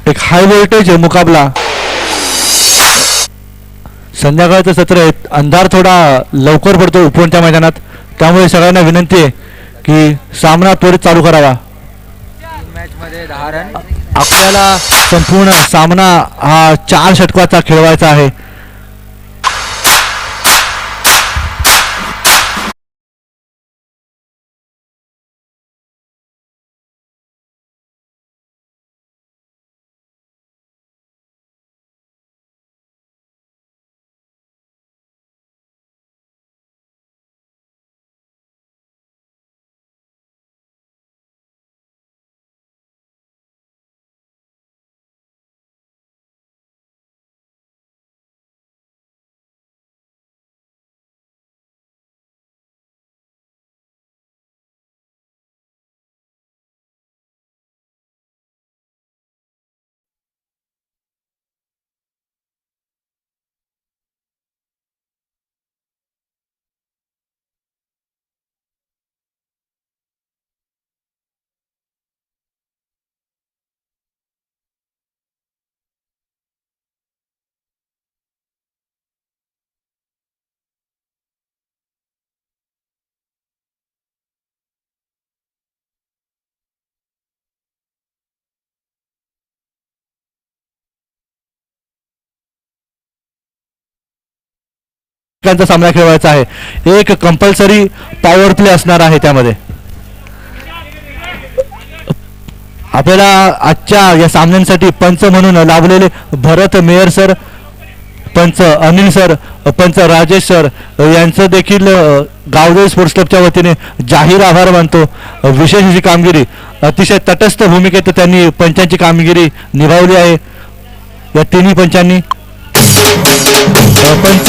एक high voltage मुकाबला. संध्याकाळचं सत्र आहे, अंधार थोडा लवकर पडतो उपवनच्या मैदानात, त्यामुळे सगळ्यांना विनंती आहे की सामना त्वरित चालू करावा. मॅच मध्ये 10 रन. आपल्याला संपूर्ण सामना हा 4 षटकाचा खेळवायचा आहे. त्यांचा सामना खेळवायचा आहे. एक कंपल्सरी पॉवर प्ले असणार आहे. त्यामध्ये आपल्याला आजच्या या सामन्यांसाठी पंच म्हणून लाभलेले भरत मेयर सर, पंच अनिल सर, पंच राजेश सर यांचं देखील गावदेवी स्पोर्ट्स क्लबच्या वतीने जाहीर आभार मानतो. विशेष अशी कामगिरी, अतिशय तटस्थ भूमिकेत त्यांनी पंचांची कामगिरी निभावली आहे. या तिन्ही पंचांनी पंच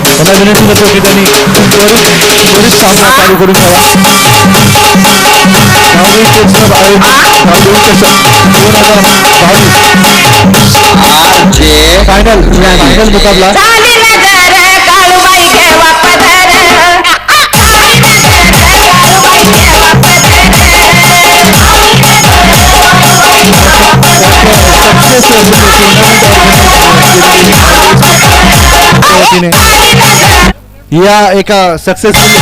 त्यांना विनंती करतो की त्यांनी त्वरित सामना चालू करून घ्यावा. फायनल मुकाबला या एका successful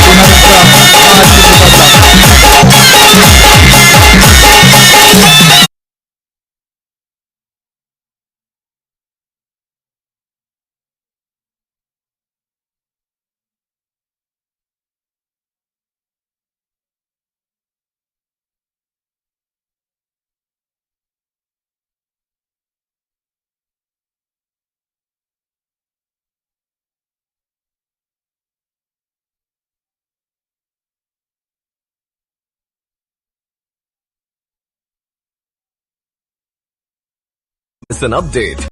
It's an update.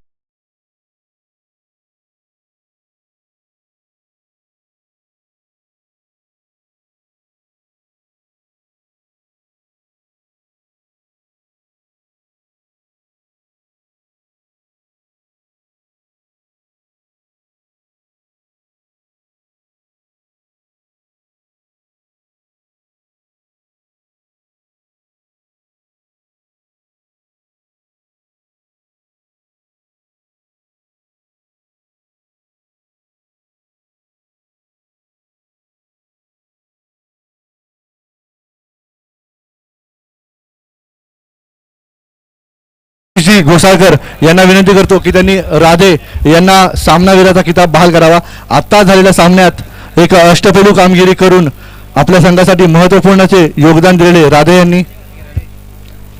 Ghosalkar यांना विनंती करतो की त्यांनी राधे यांना सामनावीराचा किताब बहाल करावा. आता झालेल्या सामन्यात एक अष्टपैलू कामगिरी करून आपल्या संघासाठी महत्वपूर्णचे योगदान दिलेले राधे यांनी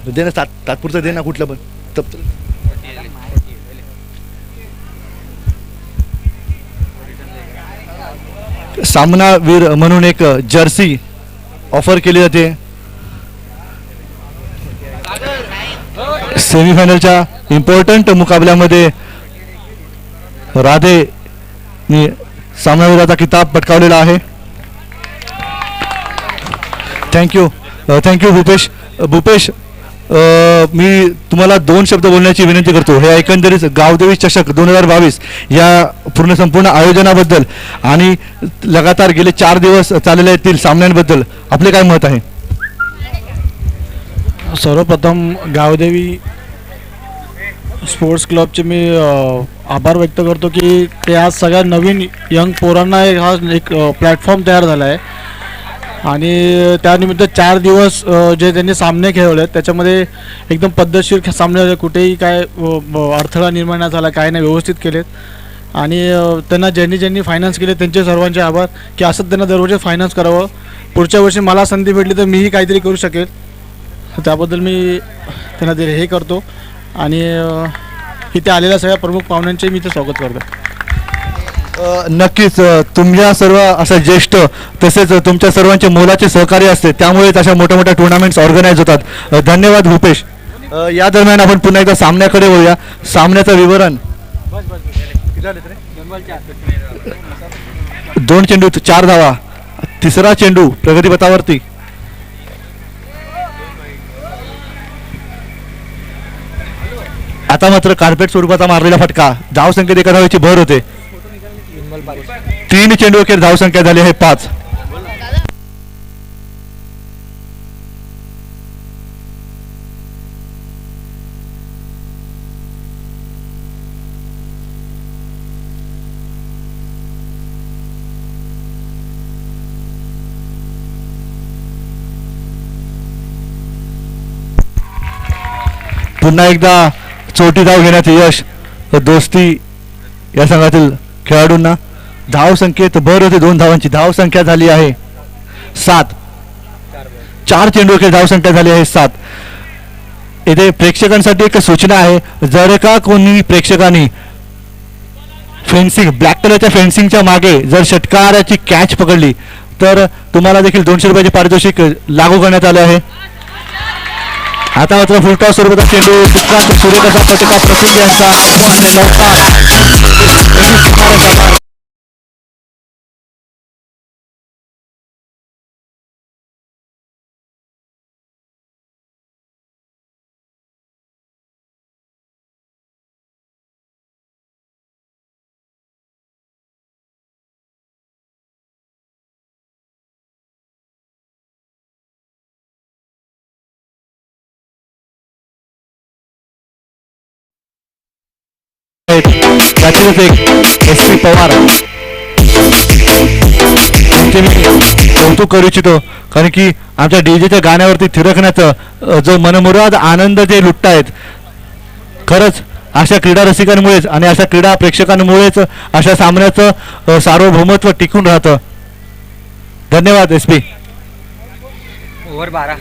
देणं तात्पुरतं देणं कुठलं पण सामनावीर म्हणून एक जर्सी ऑफर केली जाते. सेमीफायनलच्या इम्पॉर्टंट मुकाबल्यामध्ये राधे सामनावीराचा किताब पटकावलेला आहे. थँक्यू भूपेश. मी तुम्हाला 2 शब्द बोलण्याची विनंती करतो. हे एकंदरीत गावदेवी चषक 2022 या पूर्ण संपूर्ण आयोजनाबद्दल आणि लगातार गेले 4 दिवस चाललेल्या येथील सामन्यांबद्दल आपले काय मत आहे? सर्वप्रथम गावदेवी स्पोर्ट्स क्लबचे मी आभार व्यक्त करतो की ते आज सगळ्या नवीन यंग पोरांना हा एक प्लॅटफॉर्म तयार झाला आहे आणि त्यानिमित्त 4 दिवस जे त्यांनी सामने खेळवले त्याच्यामध्ये एकदम पद्धतशीर सामने झाले. कुठेही काय अडथळा निर्माण नाही झाला, काय नाही, व्यवस्थित केलेत. आणि त्यांना ज्यांनी फायनान्स केले त्यांचे सर्वांचे आभार की असं त्यांना दरवर्षी फायनान्स करावं. पुढच्या वर्षी मला संधी भेटली तर मीही काहीतरी करू शकेल, त्याबद्दल मी त्यांना हे करतो. आणि इथे आलेल्या सगळ्या प्रमुख पाहुण्यांचे मी इथे स्वागत करतो. नक्कीच तुमच्या सर्व असं ज्येष्ठ तसेच तुमच्या सर्वांचे मोलाचे सहकार्य असते, त्यामुळेच अशा मोठ्या मोठ्या टुर्नामेंट्स ऑर्गनाईज होतात. धन्यवाद भूपेश. या दरम्यान आपण पुन्हा एकदा सामन्याकडे वळूया. सामन्याचं विवरण 2 चेंडू 4 धावा. तिसरा चेंडू प्रगतीपथावरती. आता मात्र कार्पेट स्वरूपाचा मारलेला फटका. धावसंख्येत एका धावेची भर होते. 3 चेंडू अखेर धावसंख्या झाली आहे 5. पुन्हा एकदा चोटी धाव घेण्याचे यश दोस्ती या संघातील खेळाडूंना. धावसंख्येत भर होते 2 धावांची. धावसंख्या झाली आहे 7. 4 चेंडू अखेर धावसंख्या झाली आहे 7. येथे प्रेक्षकांसाठी एक सूचना आहे, जर का कोणी प्रेक्षकांनी फेन्सिंग ब्लॅक कलरच्या फेन्सिंगच्या मागे जर षटकाराची कॅच पकडली तर तुम्हाला देखील 200 रुपयाचे पारितोषिक लागू करण्यात आले आहे. आता मात्र फुलटॉस स्वरूपाचा चेंडू सुरेख असा फटका प्रसिद्ध यांचा आणि त्यातीलच एक SP पवार यांचे मी कौतुक करू इच्छितो, कारण की आमच्या डीजेच्या गाण्यावरती थिरकण्याचं जो मनमुराद आनंद जे लुटतायत, खरंच अशा क्रीडा रसिकांमुळेच आणि अशा क्रीडा प्रेक्षकांमुळेच अशा सामन्याचं सार्वभौमत्व टिकून राहतं. धन्यवाद SP. ओव्हर 12.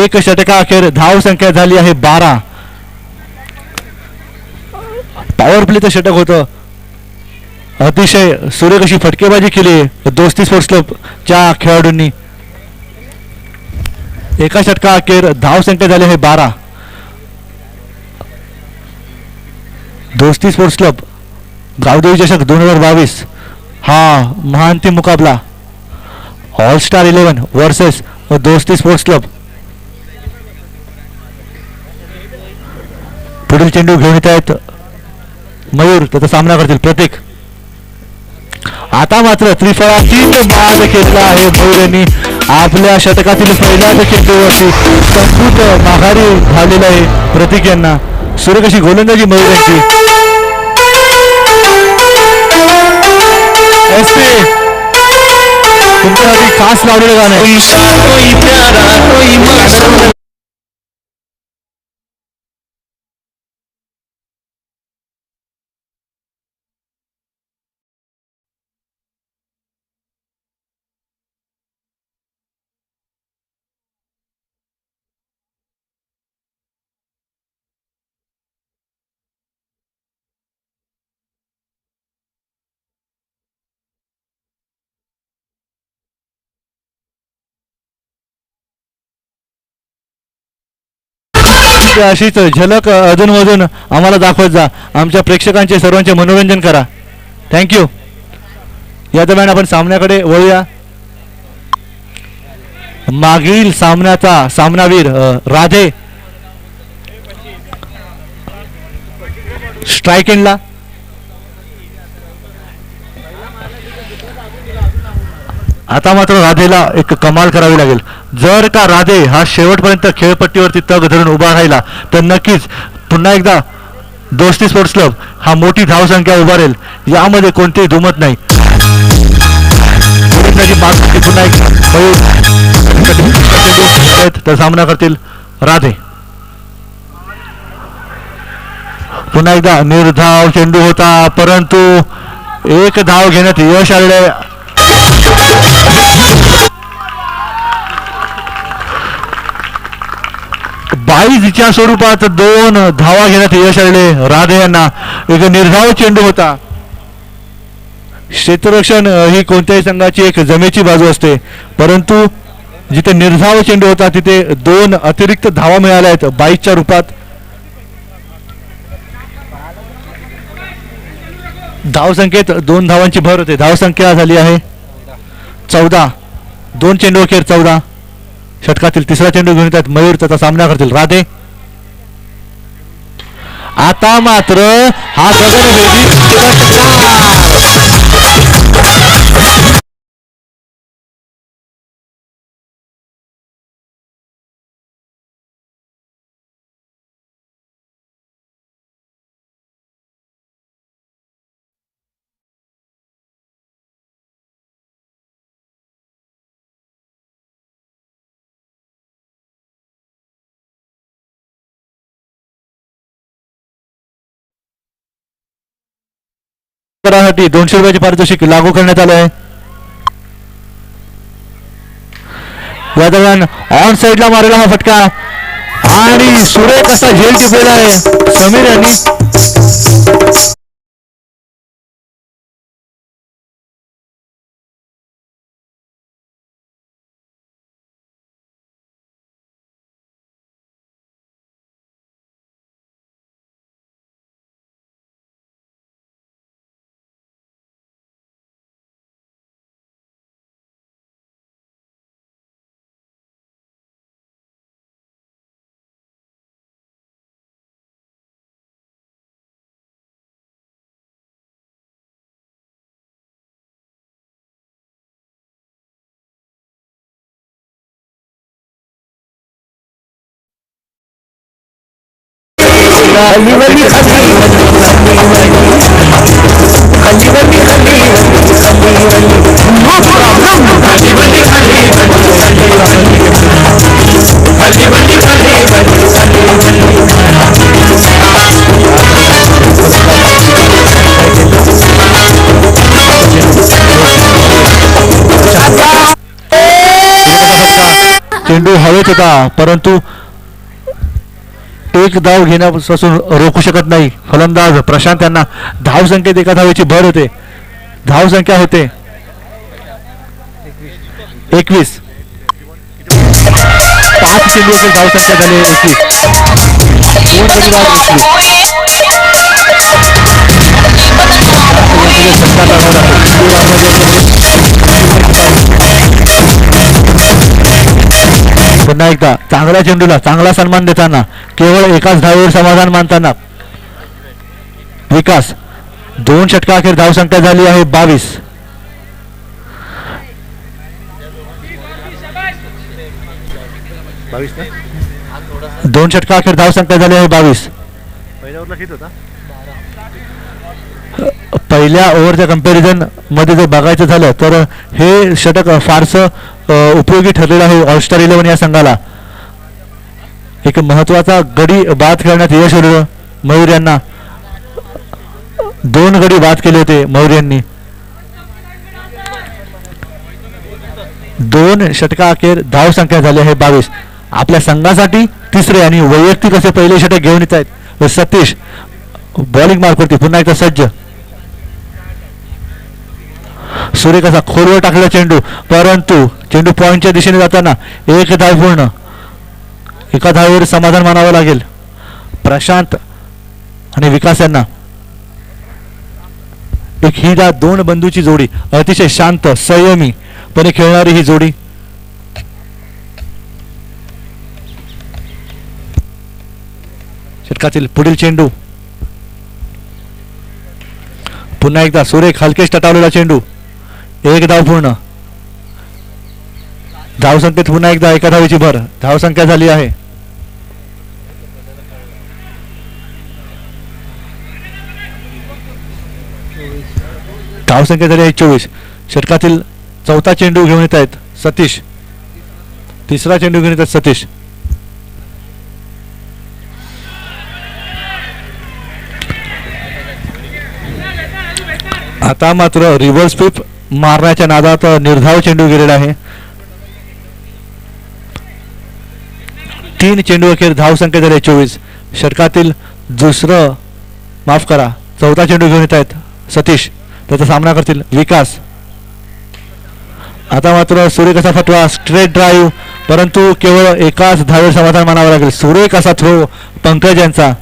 एक षटका अखेर धावसंख्या झाली आहे 12. पॉवर प्लेचं षटक होतं. अतिशय सुरेख अशी फटकेबाजी केली दोस्ती स्पोर्ट्स क्लबच्या खेळाडूंनी. एका षटका अखेर धावसंख्या झाली आहे 12. दोस्ती स्पोर्ट्स क्लब गावदेवी चषक 2022 हा महाअंतिम मुकाबला. ऑल स्टार 11 वर्सेस दोस्ती स्पोर्ट्स क्लब. पुढील चेंडू घेऊन येत आहेत मयूर, त्याचा सामना करतील प्रतीक. आता मात्र त्रिफळातीत बाद केलेला आहे मयूर यांनी. आपल्या षटकातील पहिल्याच चेंडूवरती संपूट माघारी झालेला आहे प्रतीक यांना. सुरेख अशी गोलंदाजी मयूर यांची. SP तुमच्यासाठी खास लावलेलं गाणं आहे. अशीच झलक अधूनमधून आम्हाला दाखवत जा. आमच्या प्रेक्षकांचे सर्वांचे मनोरंजन करा. थँक्यू. या दरम्यान आपण सामन्याकडे वळूया. मागील सामन्याचा सामनावीर राधे स्ट्राईक एंडला. आता मात्र राधेला एक कमाल करावी लागेल. जर का राधे हा शेवटपर्यंत खेळपट्टीवरती तग धरून उभा राहिला तर नक्कीच पुन्हा एकदा दोस्ती स्पोर्ट्स क्लब हा मोठी धावसंख्या उभारेल, यामध्ये कोणतेही दुमत नाही. पुन्हा एक तर सामना करतील राधे. पुन्हा एकदा निर्धाव चेंडू होता, परंतु एक धाव घेण्यात यश आले. 22च्या स्वरूपात 2 धावा घेण्यात यश आले राधे यांना. एक निर्धाव चेंडू होता. क्षेत्ररक्षण ही कोणत्याही संघाची एक जमेची बाजू असते, परंतु जिथे निर्धाव चेंडू होता तिथे 2 अतिरिक्त धावा मिळाल्या आहेत 22च्या रूपात. धावसंख्येत 2 धावांची भर होते. धावसंख्या झाली आहे 14. 2 चेंडू अखेर 14. षटकातील तिसरा चेंडू घेऊन येतात मयूर. त्याचा सामना करतील राधे. आता मात्र हा साठी 200 रुपयाचे पारितोषिक लागू करण्यात आले आहे. या दरम्यान ऑन साइडला मारलेला हा फटका आणि सुरेख असा झेल टिपलेला आहे समीर यांनी. चेंडू हवेत होता, परंतु एक धाव घेण्यापासून रोखू शकत नाही फलंदाज प्रशांत यांना. धावसंख्येत एका धावेची भर होते. धावसंख्या होते 21. 5 चेंडू धावसंख्या झाली 21. 2 गडी बाद घेतली. पुन्हा एकदा चांगल्या चेंडूला चांगला सन्मान देताना केवळ एकाच धावेवर समाधान मानताना विकास. 2 षटका अखेर धावसंख्या झाली आहे 22. दोन षटका अखेर धावसंख्या झाली आहे 22. पहिल्या ओव्हरच्या कंपॅरिझन मध्ये जर बघायचं झालं तर हे षटक फारसं उपयोगी ठरलेलं आहे ऑलस्टार 11 या संघाला. एक महत्वाचा गडी बाद करण्यात यश आलं मयूर यांना. 2 गडी बाद केले होते मयूर यांनी. 2 षटका अखेर धावसंख्या झाली आहे 22. आपल्या संघासाठी तिसरे आणि वैयक्तिक असे पहिले षटक घेऊन येत आहेत सतीश. बॉलिंग मार्फत पुन्हा एकदा सज्ज. सुरेख असा खोलवर टाकलेला चेंडू, परंतु चेंडू पॉइंटच्या दिशेने जाताना एक धाव पूर्ण. एका धावेवर समाधान मानावं लागेल प्रशांत आणि विकास यांना. एक ही 2 बंधूची जोडी, अतिशय शांत संयमी पणे खेळणारी ही जोडी. षटकातील पुढील चेंडू पुन्हा एकदा सुरेख हलकेच टटावलेला चेंडू. एक धाव पूर्ण. धावसंख्येत पुन्हा एकदा एका धावेची भर. धावसंख्या झाली आहे धावसंख्या झाली आहे 24. षटकातील चौथा चेंडू घेऊन येत आहेत सतीश. तिसरा चेंडू घेऊन येतात सतीश. आता मात्र रिव्हर्स स्वीप मारण्याच्या नादात निर्धाव चेंडू गेलेला आहे. 3 चेंडू अखेर धावसंख्या झाली 24. षटकातील दुसरं माफ करा चौथा चेंडू घेऊन येत आहेत सतीश. त्याचा सामना करतील विकास. आता मात्र सुरेख असा फटवा स्ट्रेट ड्राईव्ह, परंतु केवळ एकाच धावेवर समाधान मानावं लागेल. सुरेख असा थ्रो पंकज यांचा.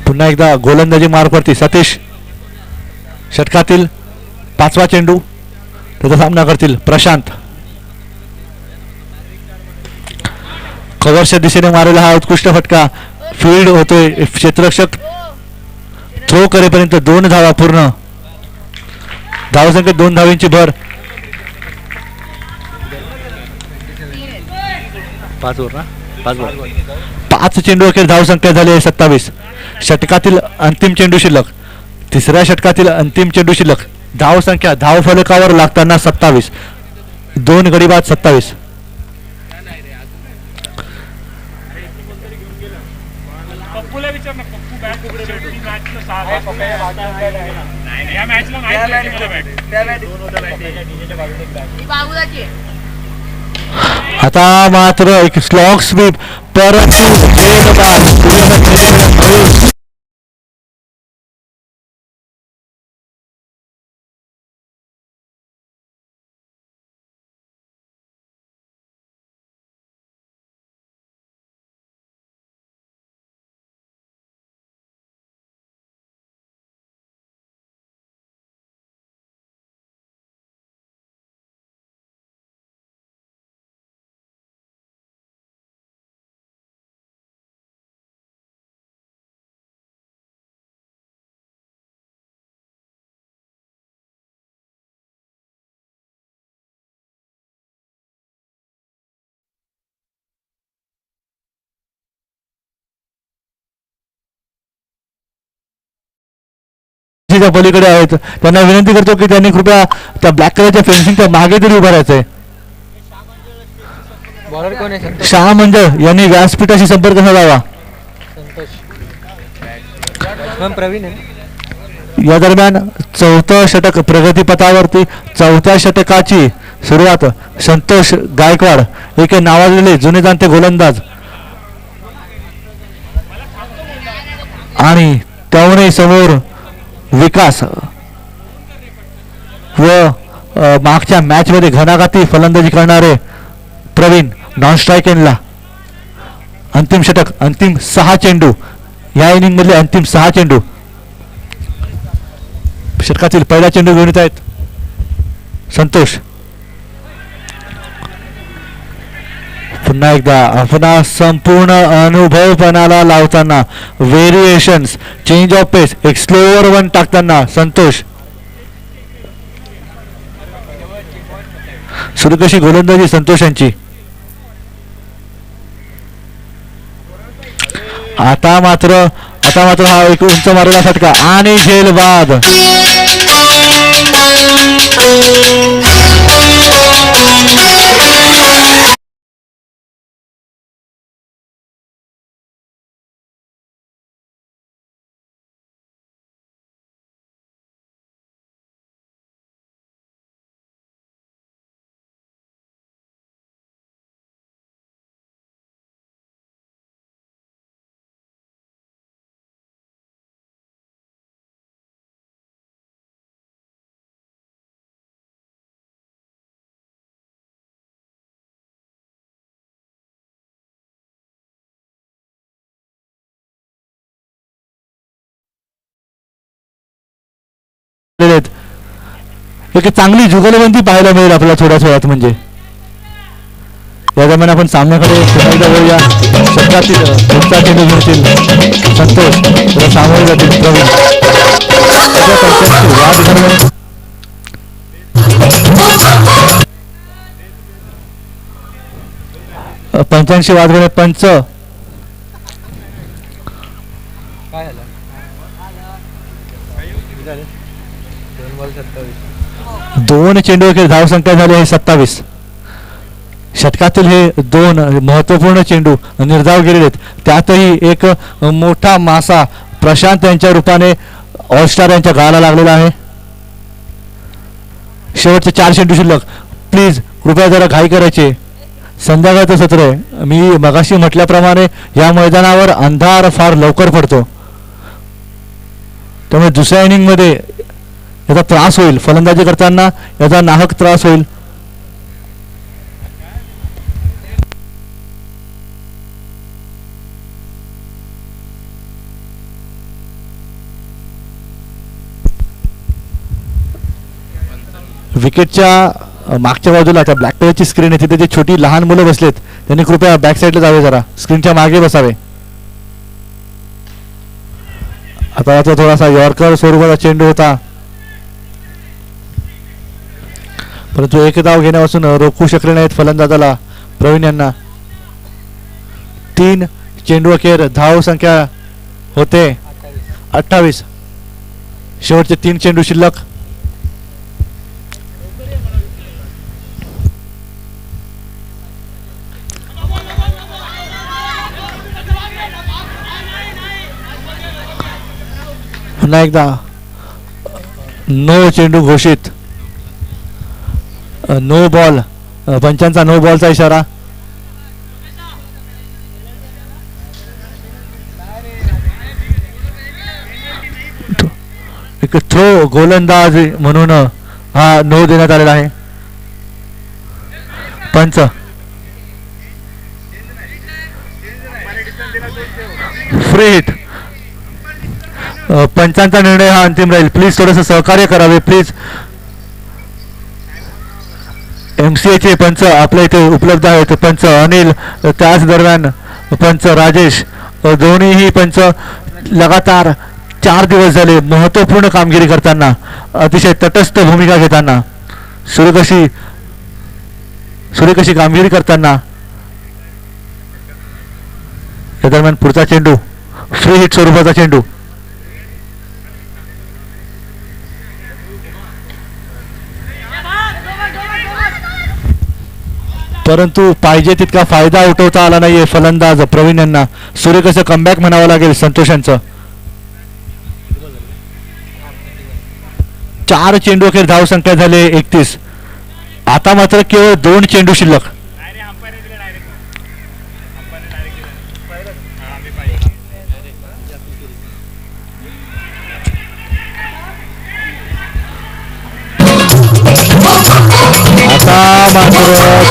पुन्हा एकदा गोलंदाजी मार्फती सतीश. षटकातील 5वा चेंडू. त्याचा सामना करतील प्रशांत. कव्हरच्या दिशेने मारलेला हा उत्कृष्ट फटका फील्ड होतोय. क्षेत्ररक्षक थ्रो करेपर्यंत 2 धावा पूर्ण. धावसंख्येत 2 धावांची भर. 5 चेंडू अखेर धावसंख्या झाली आहे 27. षटकातील अंतिम चेंडू शिल्लक. तिसऱ्या षटकातील अंतिम चेंडू शिल्लक. धावसंख्या धावफलकावर लागताना 27. 2 गडी बाद 27. आता मात्र एक स्लॉग स्वीप परंतु पलीकडे आहेत. त्यांना विनंती करतो की त्यांनी कृपया त्या ब्लॅक कलरच्या फेन्सिंगच्या मागे तरी उभं राहायचंय. बॉलर कोण आहे? शाह मंजर यांनी व्यासपीठाशी संपर्क साधावा. प्रवीण आहे. या दरम्यान 4थं षटक प्रगतीपथावरती. 4थ्या षटकाची सुरुवात संतोष गायकवाड एक नावाजलेले जुने जाणते गोलंदाज आणि त्यामुळे समोर विकास व मागच्या मॅच मध्ये घणाघाती फलंदाजी करणारे प्रवीण नॉन स्ट्राईक एंडला. अंतिम षटक अंतिम 6 चेंडू. या इनिंग मधले अंतिम 6 चेंडू. षटकातील पहिला चेंडू घेऊन येत आहेत संतोष. पुन्हा एकदा आपण संपूर्ण अनुभवपणाला लावताना व्हेरिएशन्स चेंज ऑफ पेस एक स्लोअर वन टाकताना संतोष. सुरू कशी गोलंदाजी संतोष यांची. आता मात्र हा एक उंच मारलेला फटका आणि झेल बाद. एक चांगली जुगलबंदी पाहायला मिळेल आपल्याला थोड्याच वेळात. म्हणजे या दरम्यान आपण सामन्याकडे पुन्हा एकदा वळूया. षटकातील पुढचा चेंडू घेतील संतोष तर सामोरे जातील प्रवीण. सध्या पंचांची वाद घडवून पंचांशी वाद घडवून पंच काय झालं? किती झाले? 2 बॉल 27. 2 चेंडू अखेर धावसंख्या झाली आहे 27. षटकातील हे 2 महत्वपूर्ण चेंडू निर्धाव गेलेले आहेत. त्यातही एक मोठा मासा प्रशांत यांच्या रूपाने ऑलस्टार यांच्या गाला लागलेला आहे. शेवटचे 4 चेंडू शिल्लक. प्लीज कृपया जरा घाई करायचे. संध्याकाळचं सत्र आहे. मी मगाशी म्हटल्याप्रमाणे या मैदानावर अंधार फार लवकर पडतो, त्यामुळे दुसऱ्या इनिंगमध्ये याचा त्रास होईल. फलंदाजी करताना याचा नाहक त्रास होईल. विकेटच्या मागच्या बाजूला त्या ब्लॅक कलरची स्क्रीन आहे, तिथे जे छोटी लहान मुलं बसलेत त्यांनी कृपया बॅक साईडला जावे, जरा स्क्रीनच्या मागे बसावे. आता याचा थोडासा यॉर्कर स्वरूपाचा चेंडू होता, परंतु एक धाव घेण्यापासून रोखू शकले नाहीत फलंदाजाला प्रवीण यांना. 3 चेंडू अखेर धाव संख्या होते 28. शेवटचे 3 चेंडू शिल्लक. पुन्हा एकदा नो चेंडू घोषित. No ball. पंचांचा नो बॉलचा इशारा. एक थ्रो गोलंदाज म्हणून हा नो देण्यात आलेला आहे. पंच फ्री हिट. पंचांचा निर्णय हा अंतिम राहील. प्लीज थोडंसं सहकार्य करावे प्लीज. MCA चे पंच आपल्या इथे उपलब्ध आहेत. पंच अनिल, त्याच दरम्यान पंच राजेश, दोन्हीही पंच लगातार 4 दिवस झाले महत्वपूर्ण कामगिरी करताना, अतिशय तटस्थ भूमिका घेताना, सुरेख कामगिरी करताना. या दरम्यान पुढचा चेंडू फ्री हिट स्वरूपाचा चेंडू. परंतु पाहिजे तितका फायदा उठवता आला नाहीये फलंदाज प्रवीण यांना. सुरेख असं कमबॅक म्हणावं लागेल संतोष यांचं. 4 चेंडू अखेर धाव संख्या झाले 31. आता मात्र केवळ 2 चेंडू शिल्लक. आता मात्र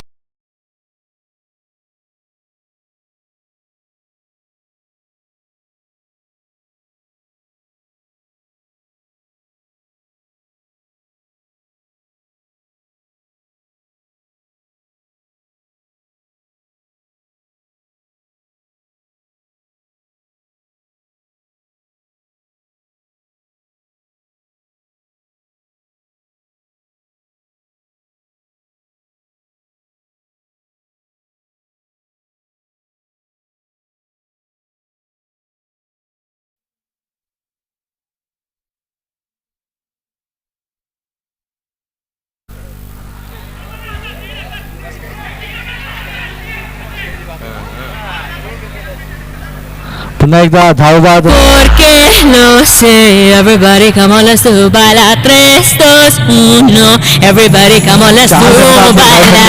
पुन्हा एकदा धावबाद. Porque lo sé, everybody come on, let's do baila 3, 2, 1, everybody come on, let's do baila.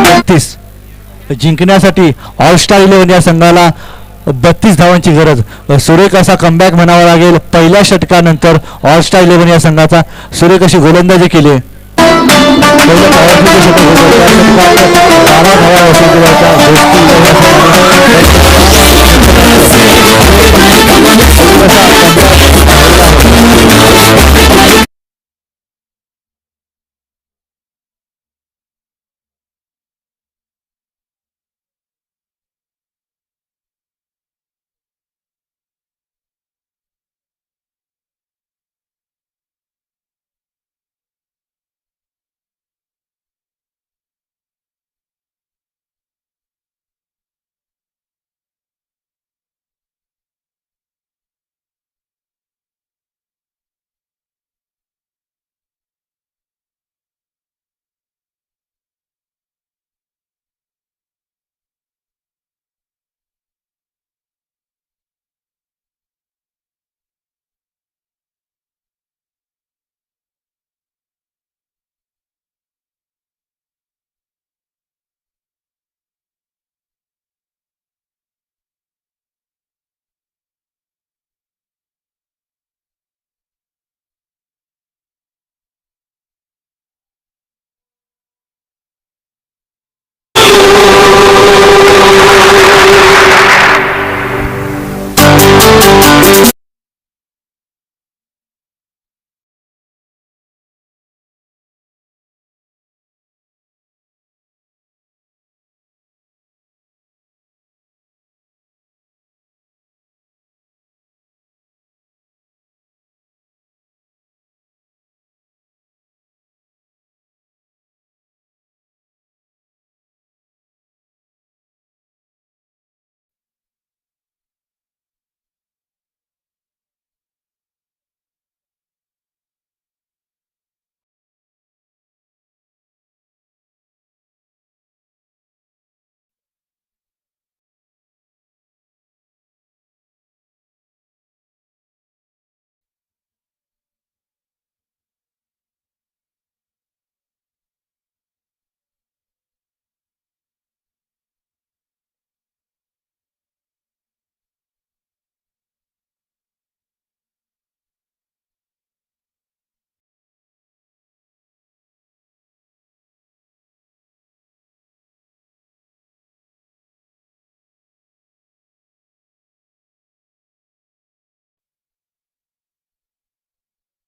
32 जिंकण्यासाठी ऑलस्टार 11 या संघाला 32 धावांची गरज. सुरेख असा कमबॅक म्हणावा लागेल. पहिल्या षटकानंतर ऑलस्टार 11 या संघाचा सुरेख अशी गोलंदाजी केली. पहिल्या powerplay चे षटक होतं, त्या षटकात 12 धावा वसूल केल्या होत्या.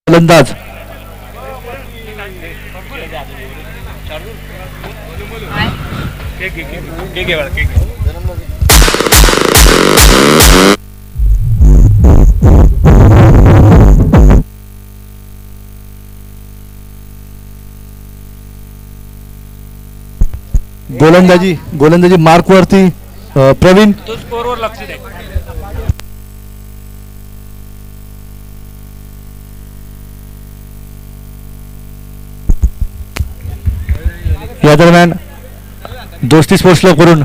फलंदाज गोलंदाजी मार्क वरती प्रवीण या दरम्यान दोस्ती स्पोर्ट्स क्लब करून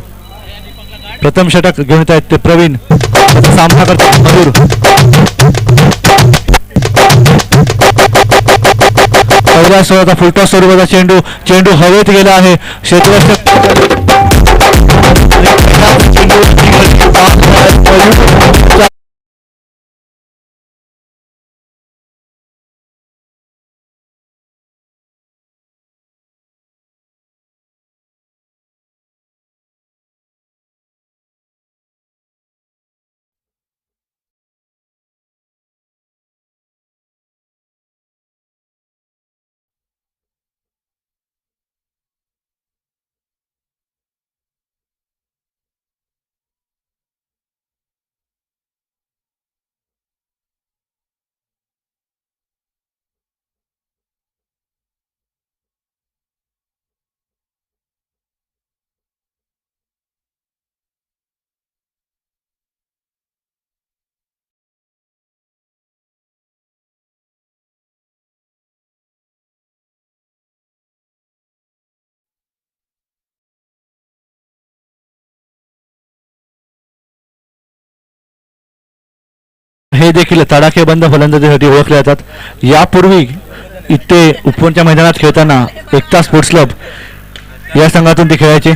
प्रथम षटक घेऊन येत आहेत ते प्रवीण सामना करतात मयूर पहिल्या सोळाचा फुलटॉस स्वरूपाचा चेंडू हवेत गेला आहे हे देखील तडाखेबंद फलंदाजीसाठी ओळखले जातात यापूर्वी इथे उपवनच्या मैदानात खेळताना एकता स्पोर्ट्स क्लब या संघातून ते खेळायचे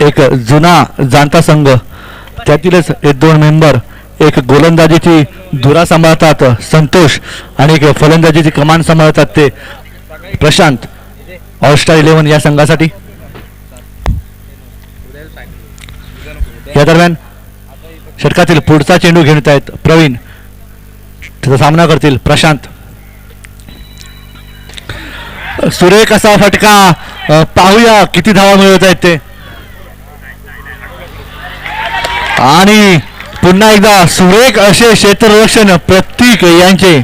एक जुना जाणता संघ त्यातीलच एक दोन मेंबर एक गोलंदाजीची धुरा सांभाळतात संतोष आणि एक फलंदाजीची कमान सांभाळतात ते प्रशांत ऑलस्टार 11 या संघासाठी या दरम्यान षटकातील पुढचा चेंडू घेऊन येत आहेत प्रवीण त्याचा सामना करतील प्रशांत सुरेख असा फटका पाहूया किती धावा मिळवत आहेत ते आणि पुन्हा एकदा सुरेख असे क्षेत्ररक्षण प्रतीक यांचे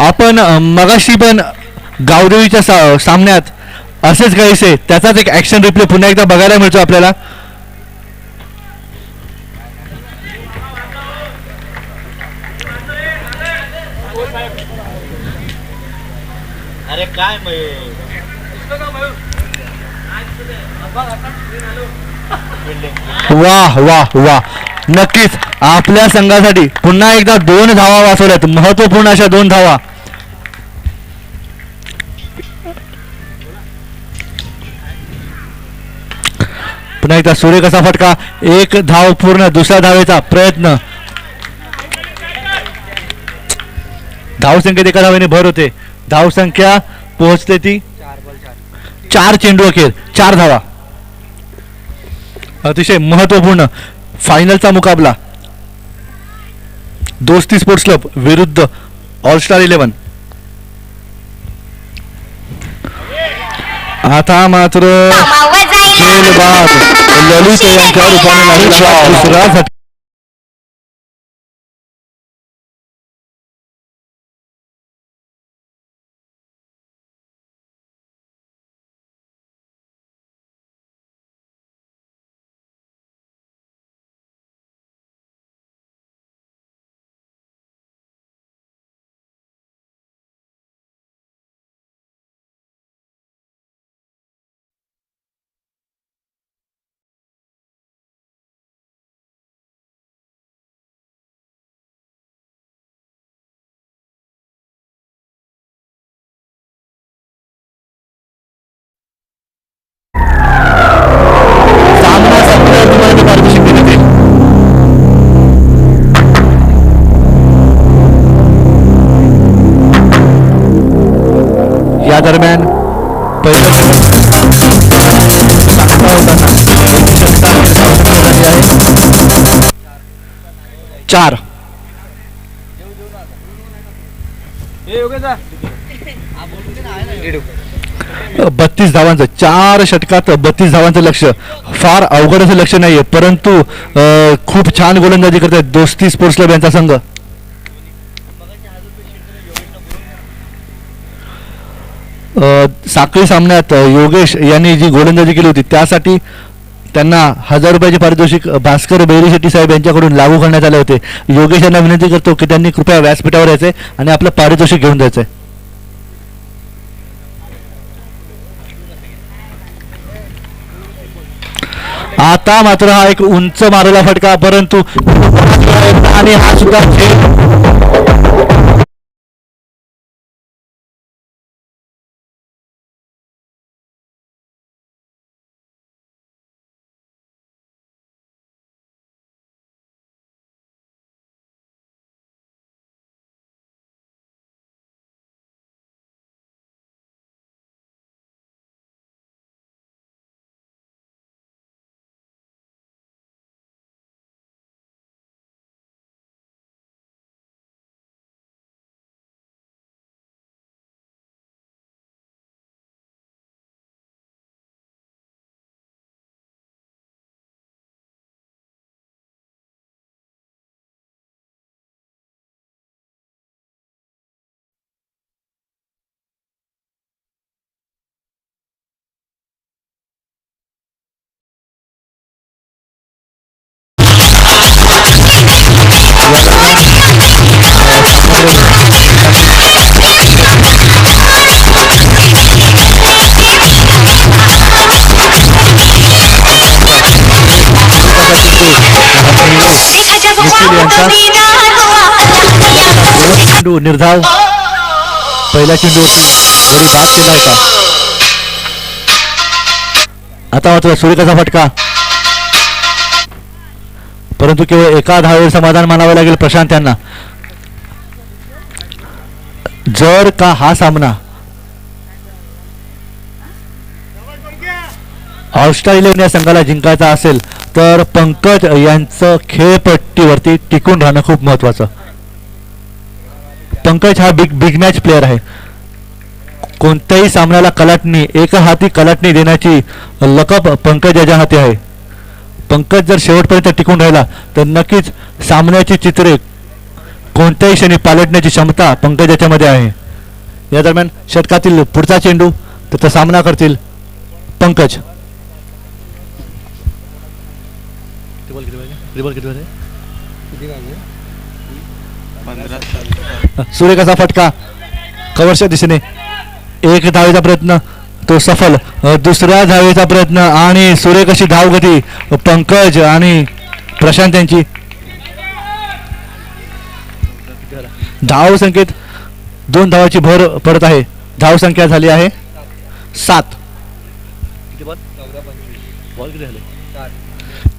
आपण मगाशी पण गावदेवीच्या सामन्यात असेच काहीसे त्याचाच एक ऍक्शन रिप्ले पुन्हा एकदा बघायला मिळतो आपल्याला अरे काय वाह वाह वाह नक्कीच आपल्या संघासाठी पुन्हा एकदा 2 धावा वाचवल्यात महत्वपूर्ण अशा 2 धावा पुन्हा एकदा सुरेख असा फटका एक धाव पूर्ण दुसऱ्या धावेचा प्रयत्न धावसंख्येत एका धावेने भर होते धावसंख्या पोहोचते ती 4 चेंडू अखेर 4 धावा अतिशय महत्वपूर्ण फायनलचा मुकाबला दोस्ती स्पोर्ट्स क्लब विरुद्ध ऑलस्टार 11 आता मात्र खेळबाद ललित यांच्या रूपाने दुसरा झटका या दरम्यान चार 32 धावांचं 4 षटकात 32 धावांचं लक्ष्य फार अवघड असं लक्ष्य नाहीये, परंतु खूप छान गोलंदाजी करतात दोस्ती स्पोर्ट्स क्लब यांचा संघ. साखळी सामन्यात योगेश यांनी जी गोलंदाजी केली होती त्यासाठी त्यांना 1000 रुपयाचे पारितोषिक भास्कर बेरी शेट्टी साहेब यांच्याकडून लागू करण्यात आले होते. योगेश यांना विनंती करतो की त्यांनी कृपया व्यासपीठावर यायचे आणि आपलं पारितोषिक घेऊन जायचंय. आता मात्र हा एक उंच मारलेला फटका, परंतु आणि हा सुद्धा चेंडू निर्धाव पहिल्या चेंडूवरती जरी बाद केला होता. आता मात्र सूर्यकाचा फटका, परंतु केवळ एका धावेवर समाधान मानावे लागेल प्रशांत यांना. जर का हा सामना ऑस्ट्रेलिया या संघाला जिंकायचा असेल तर पंकज यांचं खेळपट्टीवरती टिकून राहणं खूप महत्वाचं. पंकज हा बिग मॅच प्लेअर आहे. कोणत्याही सामन्याला कलाटणी एका हाती कलाटणी देण्याची लकब पंकज याच्या हाती आहे. पंकज जर शेवटपर्यंत टिकून राहिला तर नक्कीच सामन्याची चित्रे कोणत्याही क्षणी पालटण्याची क्षमता पंकज याच्यामध्ये आहे. या दरम्यान षटकातील पुढचा चेंडू त्याचा सामना करतील पंकज. सूर्यकाचा फटका कव्हरच्या दिशेने, एक धावेचा प्रयत्न तो सफल, दुसऱ्या धावेचा प्रयत्न आणि सूर्यकाशी धावगती पंकज आणि प्रशांत यांची. धाव संख्येत 2 धावाची भर पडत आहे. धाव संख्या झाली आहे 7.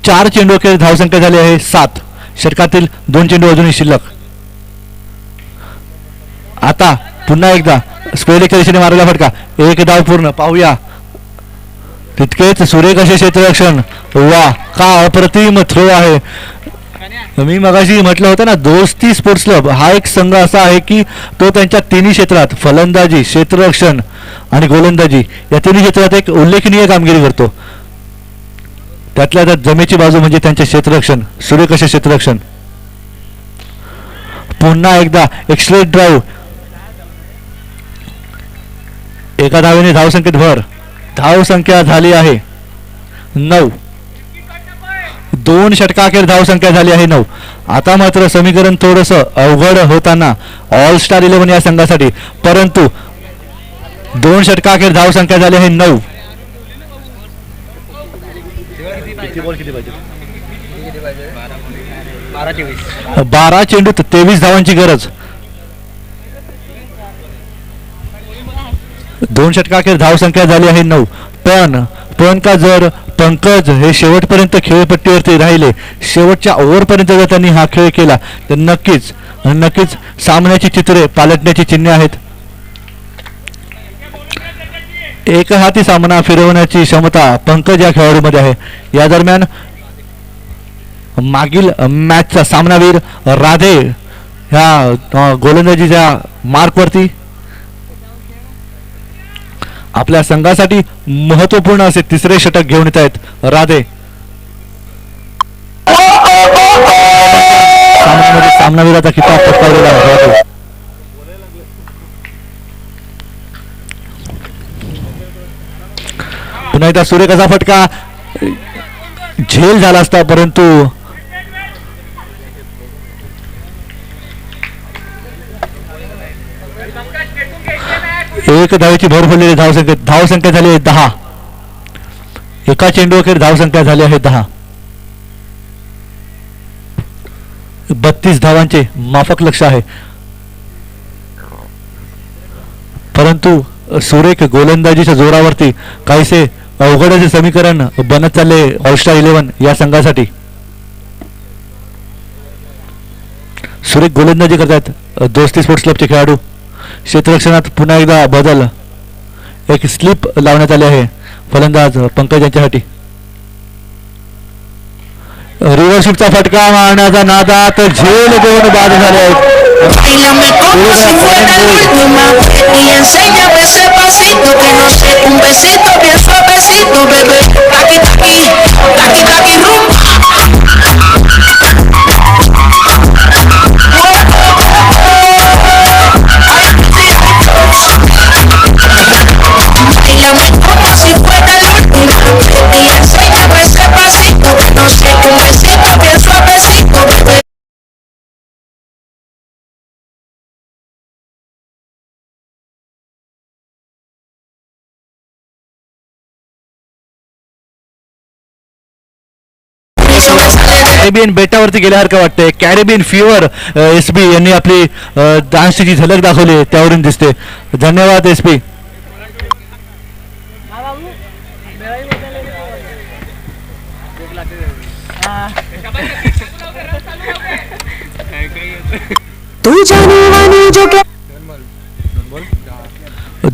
4 चेंडू अखेर धाव संख्या झाली आहे 7. षटकातील 2 चेंडू अजूनही शिल्लक. आता पुन्हा एकदा स्क्वेअरच्या दिशेने मारलेला फटका, एक धाव पूर्ण. पाहूया तितकेच सुरेख असे क्षेत्ररक्षण. वा का अप्रतिम थ्रो आहे. मी मगाशी म्हटलं होतं ना, दोस्ती स्पोर्ट्स क्लब हा एक संघ असा आहे की तो त्यांच्या तिन्ही क्षेत्रात फलंदाजी, क्षेत्ररक्षण आणि गोलंदाजी या तिन्ही क्षेत्रात एक उल्लेखनीय कामगिरी करतो. त्यातल्या त्यात जमेची बाजू म्हणजे त्यांचे क्षेत्ररक्षण, सुरेख असे क्षेत्ररक्षण. पुन्हा एकदा एक स्ट्रेट ड्राईव्ह, एका धावेने धावसंख्येत भर. धाव संख्या झाली आहे 9. 2 षटकाखेर धाव संख्या झाली आहे 9. आता मात्र समीकरण थोडस अवघड होताना ऑल स्टार 11 या संघासाठी, परंतु 2 षटकाखेर धाव संख्या झाली आहे 9. 12 चेंडूत 23 धावांची गरज. 2 षटकाखेर धाव संख्या झाली आहे 9. पण का जर पंकज हे शेवटपर्यंत खेळपट्टीवरती राहिले, शेवटच्या ओव्हरपर्यंत जर त्यांनी हा खेळ केला तर नक्कीच सामन्याची चित्रे पालटण्याची चिन्हे आहेत. एक हाती सामना फिरवण्याची क्षमता पंकज या खेळाडूमध्ये आहे. या दरम्यान मागील मॅचचा सामनावीर राधे ह्या गोलंदाजीच्या मार्कवरती आपल्या संघासाठी महत्वपूर्ण असे तिसरे षटक घेऊन येत आहेत राधे. सामन्यामध्ये सामनावीराचा किताब पटकावलेला आहे राधे. पुन्हा एकदा सुरेखाचा फटका झेल झाला असता, परंतु एक धावेची भर पडलेली धावसंख्या झाली आहे 10. एका चेंडू अखेर धावसंख्या झाली आहे 10. 32 धावांचे माफक लक्ष आहे, परंतु सुरेख गोलंदाजीच्या जोरावरती काहीसे अवघडाचे समीकरण बनत चालले ऑलस्टार 11 या संघासाठी. सुरेख गोलंदाजी करतात दोस्ती स्पोर्ट्स क्लबचे खेळाडू. क्षेत्ररक्षणात पुन्हा एकदा बदल, एक स्लिप लावण्यात आले आहे फलंदाज पंकज यांच्यासाठी. रिव्हर्शिपचा फटका मारण्याचा नादात झेल देऊन बाद झाले आहेत. Bailame como si fuera la última y enséñame ese pasito que no sé, un besito bien suavecito, bebé. Taqui taqui, taqui taqui rumba. Bailame como si fuera la última y enséñame ese pasito que no sé, un besito bien suavecito, bebé. Caribbean बेटावरती गेल्यासारखं वाटतंय. Caribbean fever SB यांनी आपली डान्सची झलक दाखवली त्यावरून दिसते. धन्यवाद एसपी.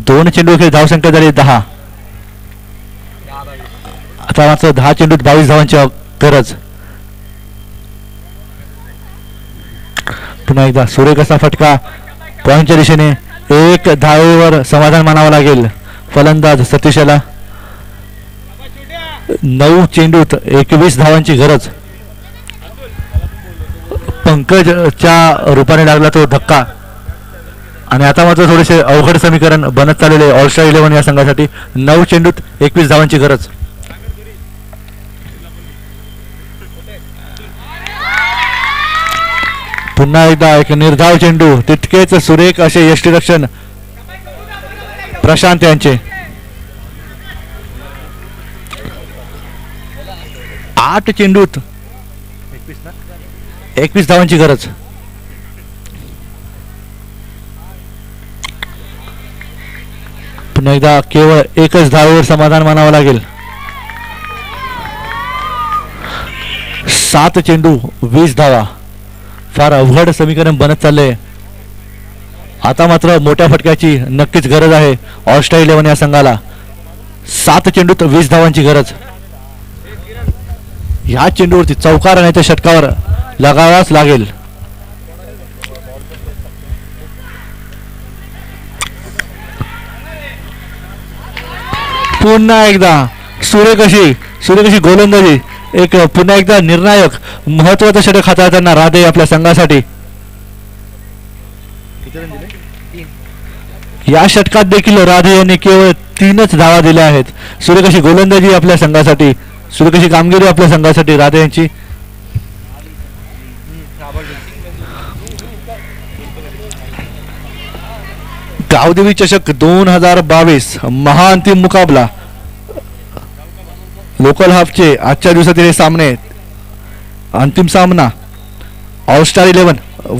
दोन चेंडू अखेर धावसंख्या झाली 10. आता मात्र 10 चेंडूत 22 धावांची गरज. पुन्हा एकदा सुरेख असा फटका पॉइंटच्या दिशेने. एक धावेवर समाधान मानावं लागेल फलंदाज सतीशाला. 9 चेंडूत 21 धावांची गरज. पंकजच्या रूपाने लागला तो धक्का आणि आता मात्र थोडेसे अवघड समीकरण बनत चाललेले ऑलस्टार 11 या संघासाठी. 9 चेंडूत 21 धावांची गरज. पुन्हा एकदा एक निर्धाव चेंडू, तितकेच सुरेख असे यष्टीरक्षण प्रशांत यांचे. 8 चेंडूत 21 धावांची गरज. पुन्हा एकदा केवळ एकच धावेवर समाधान मानावं लागेल. 7 चेंडू 20 धावा. फार अवघड समीकरण बनत चाललंय. आता मात्र मोठ्या फटक्याची नक्कीच गरज आहे ऑलस्टार 11 या संघाला. 7 चेंडूत 20 धावांची गरज. ह्या चेंडूवरती चौकार आणि त्या षटकावर लगावाच लागेल. पुन्हा एकदा सुरेख अशी गोलंदाजी. एक पुन्हा एकदा निर्णायक महत्वाचा षटक हाताळताना राधे आपल्या संघासाठी. या षटकात देखील राधे यांनी केवळ 3च धावा दिल्या आहेत. सुरेख अशी गोलंदाजी आपल्या संघासाठी, सुरेख अशी कामगिरी आपल्या संघासाठी राधे यांची. गावदेवी चषक 2022 महाअंतिम मुकाबला. लोकल हाफचे आजच्या दिवसातील हे सामने. अंतिम सामना ऑलस्टार 11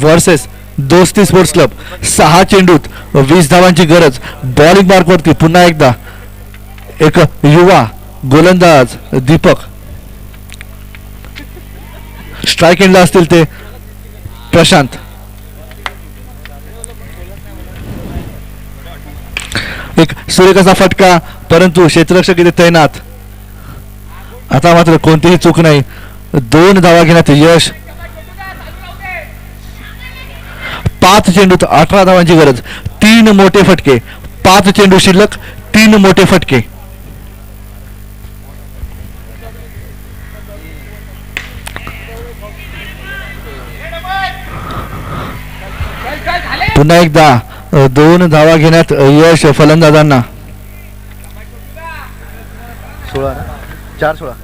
वर्सेस दोस्ती स्पोर्ट्स क्लब. 6 चेंडूत 20 धावांची गरज. बॉलिंग मार्कवरती पुन्हा एकदा एक युवा गोलंदाज दीपक. स्ट्राईक एंडला असतील ते प्रशांत. एक सुरेखाचा फटका, परंतु क्षेत्ररक्षक इथे तैनात. आता मात्र कोणतीही चूक नाही. 2 धावा घेण्यात यश. 5 चेंडूत 18 धावांची गरज. 3 मोठे फटके. 5 चेंडू शिल्लक. 3 मोठे फटके. पुन्हा एकदा 2 धावा घेण्यात यश फलंदाजांना. 16 4-16.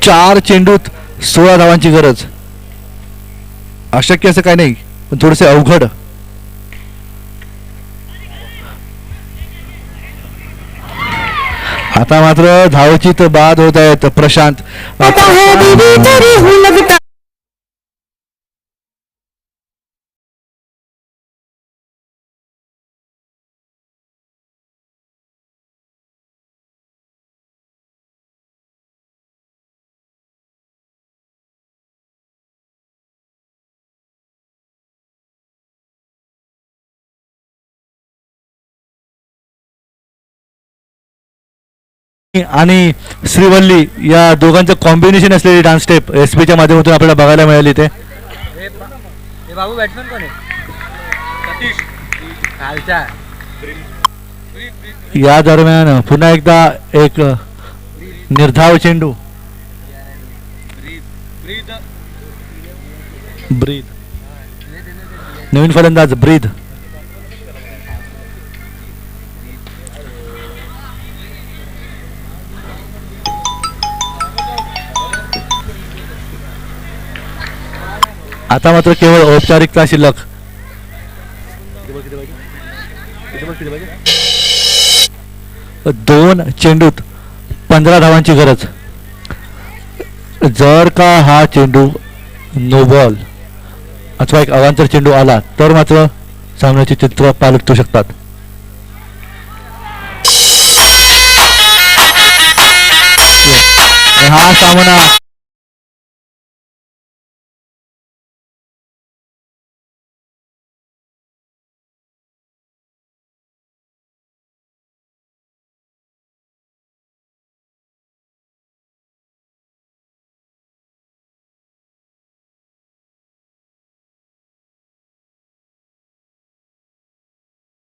4 चेंडूत 16 धावांची गरज. अशक्य असं काही नाही, पण थोडेसे अवघड. आता मात्र धावचित बाद होत आहेत. प्रशांत आणि श्रीवल्ली या दोघांचं कॉम्बिनेशन असलेली डान्स स्टेप एसपीच्या माध्यमातून आपल्याला बघायला मिळाली. ते बाबू बॅट्समॅन कोण आहे? सतीश खालचा. या दरम्यान पुन्हा एकदा एक निर्धाव चेंडू. ब्रीद नवीन फलंदाज ब्रीद. आता मात्र केवळ औपचारिकता शिल्लक. 2 चेंडूत 15 धावांची गरज. जर का हा चेंडू नो बॉल अथवा एक अवांतर चेंडू आला तर मात्र सामन्याचे चित्र पालटू शकतात. हा सामना